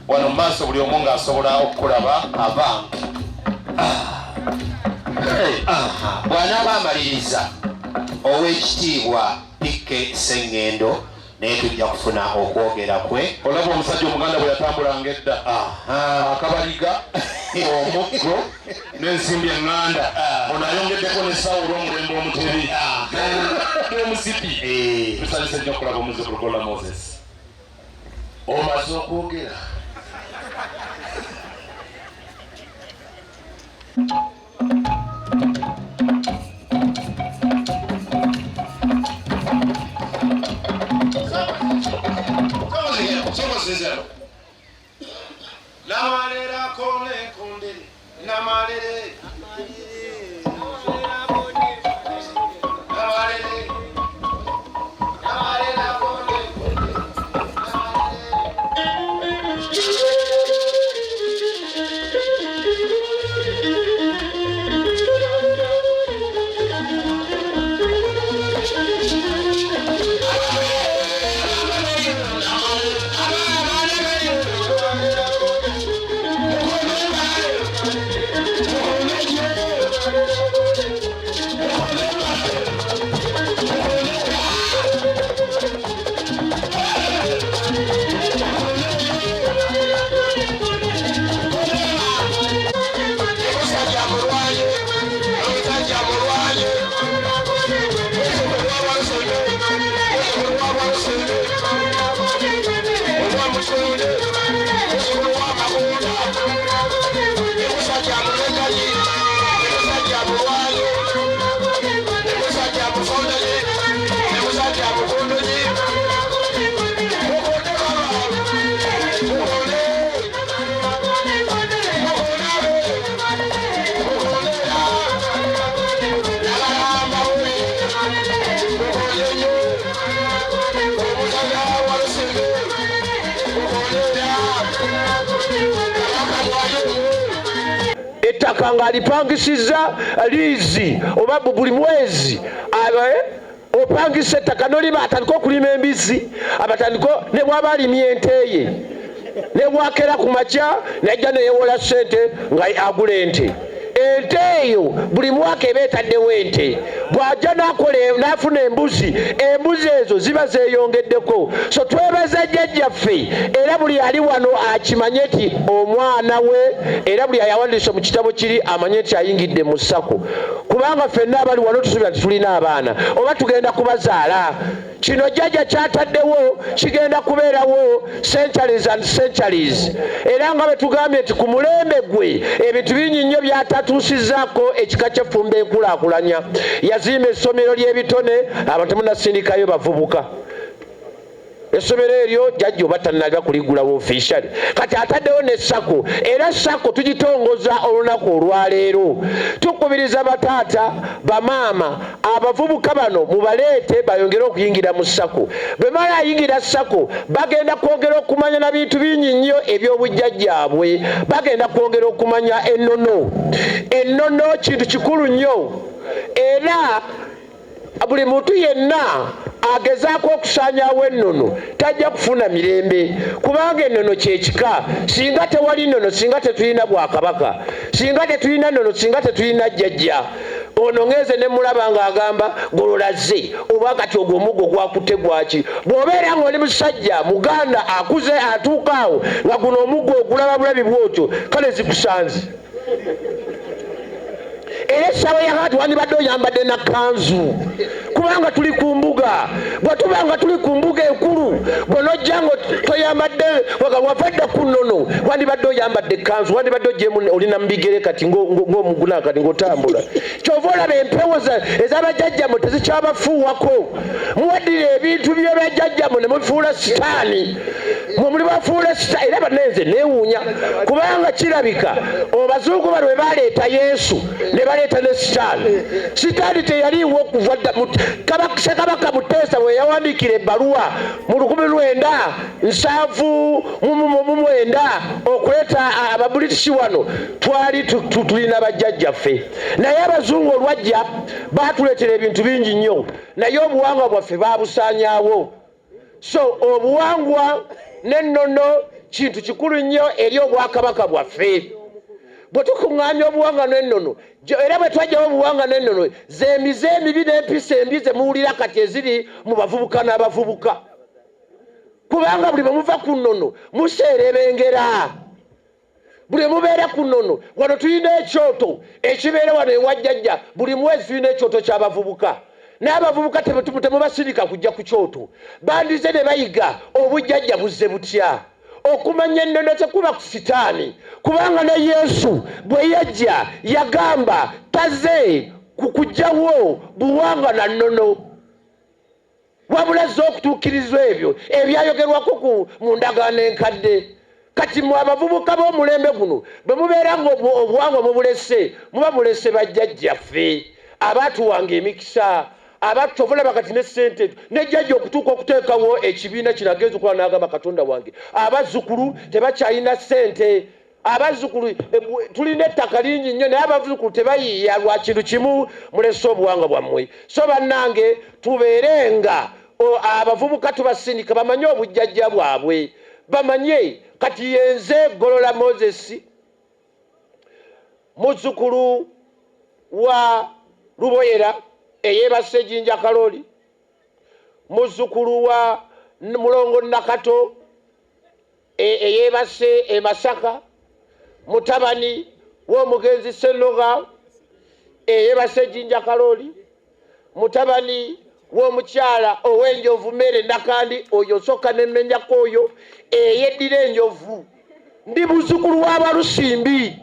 wano maaso buli omu ng'asobola okukulaba abantu bw'anaaba amaliriza ow'ekitiibwa Pikke Sengendo naye tujja kufuna okwogera kwe. Olaba omusajja omuganda bwe yatambulanga edda akabaliga omuggo n'ensimbi eŋŋanda ono ayongeddeko n'essawula omulembe omutebi n'omusipi. Tusalise nnyo okulaba omuzzukulu Gola Moses omaze okwogera. Namalera kone konde namalere ettaka ng'alipangisiza liizi oba buli mwezi opangisa ettaka n'oliba atandika okulima embizzi abatandika ne bw'aba alimye ente ye ne bwakera ku makya najja neyewola ssente nga agula ente. Ente eyo buli mwaka eba etaddewo ente, bw'ajja n'afuna embuzi, embuzi ezo ziba zeeyongeddeko. So twebaza jjajjaffe era buli ali wano akimanye nti omwana we, era buli ayawandiisa mu kitabo kiri amanye nti ayingidde mu ssako, kubanga ffenna abali wano tusuubira nti tulina abaana oba tugenda kubazaala. Kino jjajja kyataddewo kigenda kubeerawo centuries and centuries, era nga bwe tugambye nti ku mulembe gwe ebintu bingi nnyo byatatuusizaako ekika ky'effumba enkulaakulanya. Yazimba essomero ly'ebitone, abantu temunnasindikayo bavubuka. Essomero eryo jjajja oba tannalira kuligulawo officially, kati ataddewo ne SACCO, era SACCO tugitongoza olunaku olwaleero. Tukubiriza bataata bamaama abavubuka bano mubaleete bayongere okuyingira mu SACCO. Bwe mala ayingira SACCO bagenda kwongera okumanya na bintu bingi nnyo eby'obujjajjaabwe, bagenda kwongera okumanya ennono. Ennono kintu kikulu nnyo, era buli muntu yenna agezaako okusaanyaawo ennono tajja kufuna mirembe, kubanga ennono kyekika. Singa tewali nnono, singa tetulina bwakabaka, singa tetulina nnono, singa tetulina jjajja. Ono ngeze ne mulaba ng'agamba gololaze oba kati ogwo omuggo gwakutte gwaki. Bw'obeera ng'oli musajja muganda akuze atuuka awo nga guno omuggo ogulaba bulabi bwotyo, kale zikusanze. Era essaawa yakati wandibadde oyambadde na kanzu, kubanga tuli ku mbuga. Bwe tubanga tuli ku mbuga enkulu, bwe nojja ngo toyambadde wavadde ku nnono, wandibadde oyambadde kanzu, wandibadde ogyemu olina mu bigere kati ng'omuguna kati ng'otambula. Kyova olaba empewo ez'abajjajjammwe tezikyabafuuwako. Muwaddira ebintu by'abajjajjammwe ne mubifuula sitaani, mwe muli bafuula sitaani. Era banenze neewuunya, kubanga kirabika Abazungu bano bwe baleeta Yesu ne baleeta ne sitaani. Sitaani teyaliwo okuva dda. Ssekabaka Muteesa bwe yawandiikira ebbaluwa mu 1979 okuleeta Ababritish wano, twali tulina bajjajjaffe, naye Abazungu olwajja baatuleetera ebintu bingi nnyo, naye obuwangwa bwaffe baabusaanyaawo. So obuwangwa n'ennono kintu kikulu nnyo eri obwakabaka bwaffe. Bwe tukuŋŋaanya obuwangwa n'ennono era bwe twajjawo obuwangwa n'ennono z'emize emibi n'empisa embi ze muwulira kati eziri mu bavubuka n'abavubuka, kubanga buli bwe muva ku nnono museerebengera. Buli mubeera ku nnono wano tulina ekyoto ekibeera wano ewa jjajja, buli mwezi tulina ekyoto ky'abavubuka. N'abavubuka temubasirika kujja ku kyoto, bandize ne bayiga obujjajja buzze butya. Okumanya ennono tekuba ku sitaani, kubanga ne Yesu bwe yajja yagamba taze kukugjawo buwanga na nnono, wabula zze okutuukirizwa ebyo ebyayogerwako mu ndagaano enkadde. Kati mu abavubuka b'omulembe guno bwe mubeera nga obuwangwa mubulese, muba mulese bajjajjaffe abaatuwanga emikisa, abatuvulaba kati ne ssente nejjajja okutuuka okuteekawo ekibiina kino agenza okuba n'agamba Katonda wange abazzukulu tebakyalina ssente. Abazzukulu tulina ettaka lingi nnyo naye abazzukulu tebayiiya lwa kintu kimu, mulese obuwangwa bwammwe. So bannange tubeerenga abavubuka tubasindika bamanye obujjajja bwabwe, bamanye. Kati yenze Golola Moses muzzukulu wa Luboyera eyeebase Jinja Kaloli, muzzukulu wa Mulongo Nakato eyeebase e Masaka, mutabani w'omugenzi Ssennoga eyeebase Jinja Kaloli, mutabani w'omukyala ow'enjovu Mere Nakandi oyo soka nemennyako oyo eyeddira enjovu. Ndi muzzukulu w'Abalusimbi,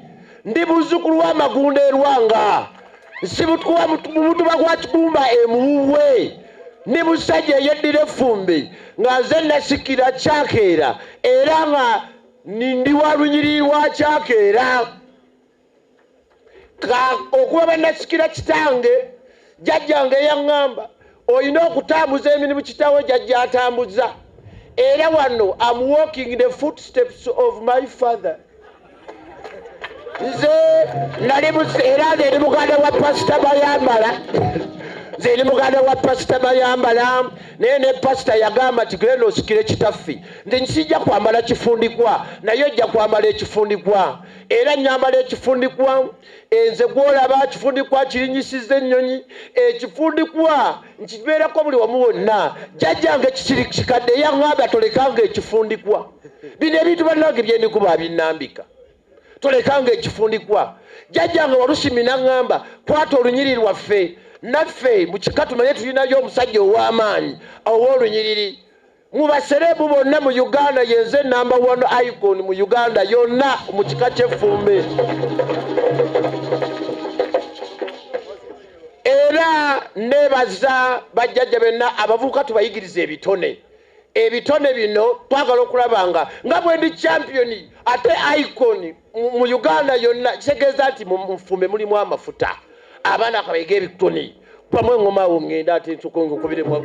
ndi muzzukulu w'Amagunda Erwanga, nsibutwa mutuba gwa Kibumba emuwuwe, ni musajja eyeddira effumbe nga nze nasikira Kyakeera era nga ndi wa lunyiriri wa Kyakeera. Okuba bannasikira kitange jjajjange yaŋŋamba olina okutambuza emirimu kitaawe jjajja atambuza, era wano I'm walking the footsteps of my father. Nze era nze ndi muganda wa Pasita Bayambala, nze ndi muganda wa Pasita Bayambala, naye ne Pasita yagamba nti genda osikire kitaffe. Nze nsijja kwambala kifundikwa, naye ojja kwambala ekifundikwa, era nyambala ekifundikwa. Nze gwolaba kifundikwa kirinyisiza ennyonyi, ekifundikwa nkibeerako buli wamu wonna. Jjajjange kikiri kikadde yaŋŋamba tolekanga ekifundikwa. Bino ebintu bannange byendikuba abinnambika, tolekanga ekifundikwa. Jjajjange Walusimi n'aŋŋamba kwata olunyiriri lwaffe, naffe mu kika tumanye tulinayo omusajja ow'amaanyi ow'olunyiriri. Mu baserebu bonna mu Uganda yenze namba 1 icon mu Uganda yonna mu kika ky'effumbe. Era nebaza bajjajja benna abavubuka tubayigiriza ebitone. Ebitone bino twagala okulabanga nga bwe ndi champion ate icon mu Uganda yonna, kitegeeza nti mu ffumbe mulimu amafuta. Abaana akabayiga ebitone pamwe ngoma awo ngenda ate nsukongo kubire mwa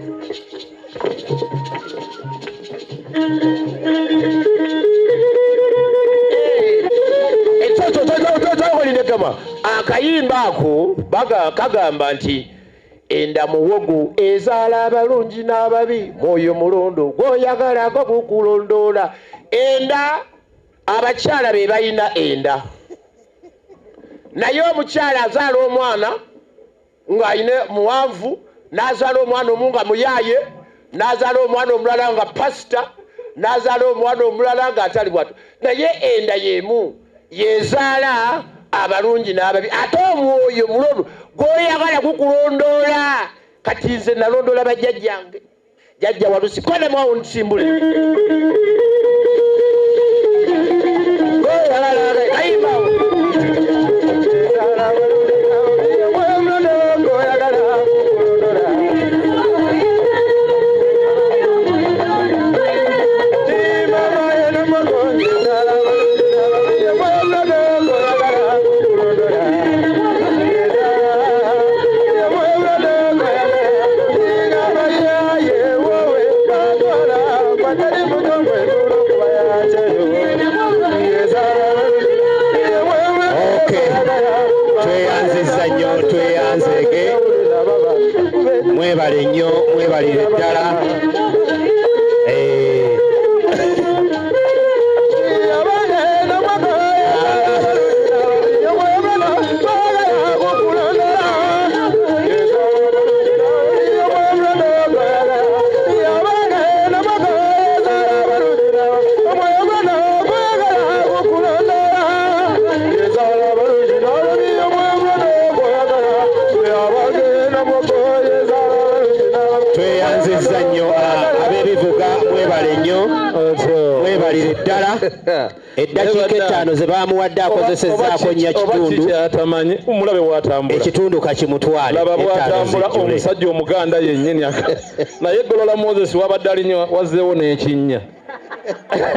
akayimba ako kagamba nti enda muwogo ezaala abalungi n'ababi, mwoyo mulondo gw'oyagala go gukulondoola. Enda abakyala be balina enda, naye omukyala azaala omwana ng'ayina muwanvu, n'azaala omwana omu nga muyaaye, n'azaala omwana omulala nga pasita, n'azaala omwana omulala ng'atali bw'atyo, naye enda y'emu yezaala abalungi n'ababi. Ate omwoyo mulondo gw'oyagala gukulondoola. Kati nze nalondoola bajjajjange, jjajja Walusi konemwawo nsimbule ayimbawo mwebale nnyo, mwebalire ddala. eddakiika 5 ze bamuwadde akozesezzaako nnyo kitundu atamanyi omulabe bw'atambula ekitundu kakimutwale laba bw'atambula omusajja omuganda yennyini naye Golola Moses wabadde alinye wazzeewo n'ekinnya